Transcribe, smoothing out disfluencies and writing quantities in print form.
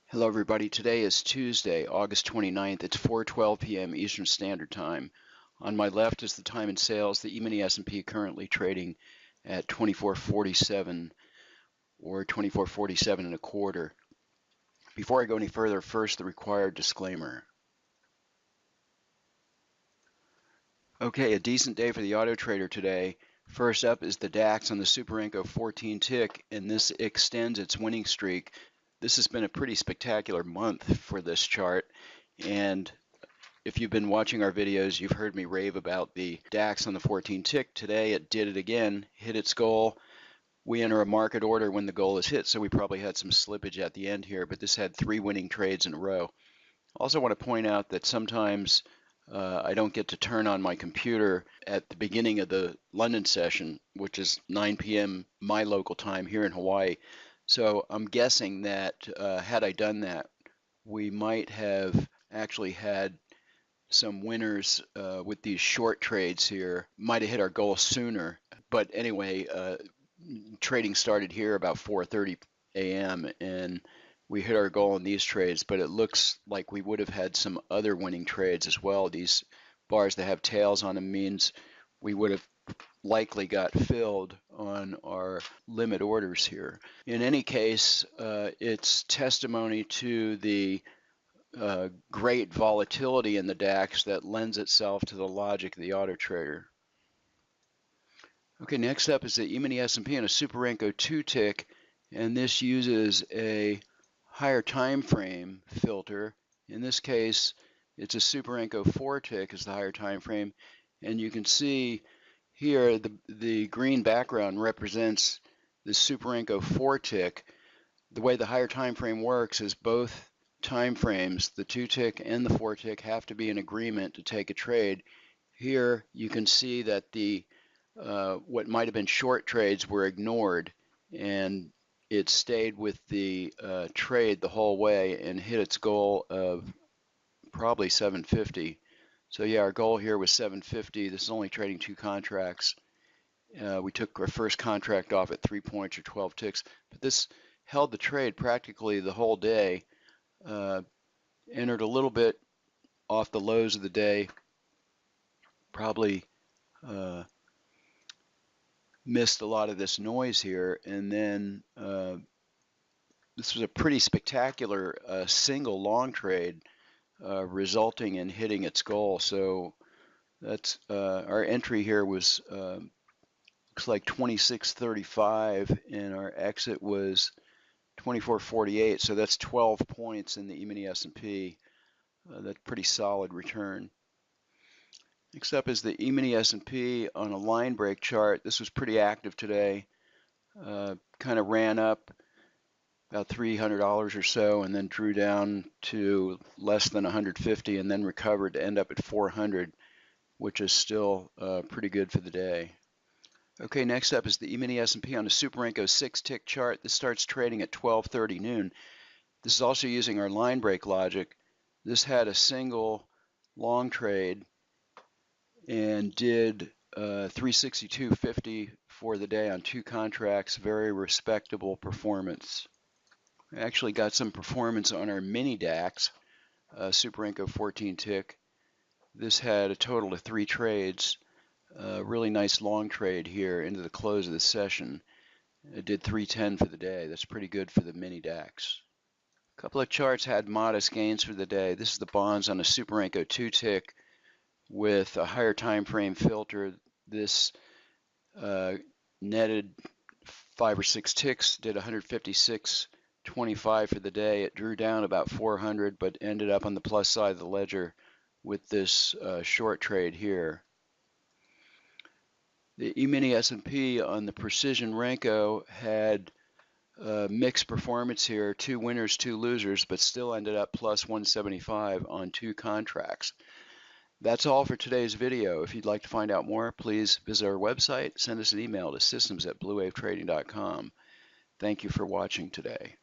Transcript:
Hello everybody, today is Tuesday, August 29th. It's 4:12 p.m. Eastern Standard Time. On my left is the time in sales, the E-mini S&P currently trading at 24.47 or 24.47 and a quarter. Before I go any further, first the required disclaimer. Okay, a decent day for the auto trader today. First up is the DAX on the Superenco 14 tick, and this extends its winning streak. This has been a pretty spectacular month for this chart, and if you've been watching our videos, you've heard me rave about the DAX on the 14 tick. Today it did it again, hit its goal. We enter a market order when the goal is hit, so we probably had some slippage at the end here, but this had 3 winning trades in a row. Also want to point out that sometimes I don't get to turn on my computer at the beginning of the London session, which is 9 p.m. my local time here in Hawaii. So I'm guessing that had I done that, we might have actually had some winners with these short trades here. Might have hit our goal sooner. But anyway, trading started here about 4:30 a.m. and we hit our goal in these trades, but it looks like we would have had some other winning trades as well. These bars that have tails on them means we would have likely got filled on our limit orders here. In any case, it's testimony to the great volatility in the DAX that lends itself to the logic of the auto trader. Okay, next up is the E-mini S&P on a Superenco 2 tick, and this uses a higher time frame filter. In this case, it's a Superenco 4 tick is the higher time frame, and you can see here the green background represents the Superenco 4 tick. The way the higher time frame works is both time frames, the 2 tick and the 4 tick, have to be in agreement to take a trade. Here you can see that the what might have been short trades were ignored, and it stayed with the trade the whole way and hit its goal of probably 750. So yeah, our goal here was 750. This is only trading 2 contracts. We took our first contract off at 3 points or 12 ticks, but this held the trade practically the whole day. Entered a little bit off the lows of the day, probably missed a lot of this noise here, and then this was a pretty spectacular single long trade resulting in hitting its goal. So that's our entry here was looks like 26.35, and our exit was 24.48. So that's 12 points in the E-mini S&P. That's pretty solid return. Next up is the E-mini S&P on a line break chart. This was pretty active today. Kind of ran up about $300 or so and then drew down to less than 150 and then recovered to end up at 400, which is still pretty good for the day. Okay, next up is the E-mini S&P on a Superenco 6 tick chart. This starts trading at 12:30 noon. This is also using our line break logic. This had a single long trade and did 362.50 for the day on 2 contracts. Very respectable performance. We actually got some performance on our mini DAX, Superenco 14 tick. This had a total of 3 trades. Really nice long trade here into the close of the session. It did 310 for the day. That's pretty good for the mini DAX. A couple of charts had modest gains for the day. This is the bonds on a Superenco 2 tick with a higher time frame filter. This netted 5 or 6 ticks, did 156.25 for the day. It drew down about 400, but ended up on the plus side of the ledger with this short trade here. The E-mini S&P on the Precision Renko had mixed performance here, 2 winners, 2 losers, but still ended up plus 175 on 2 contracts. That's all for today's video. If you'd like to find out more, please visit our website, send us an email to systems@bluewavetrading.com. Thank you for watching today.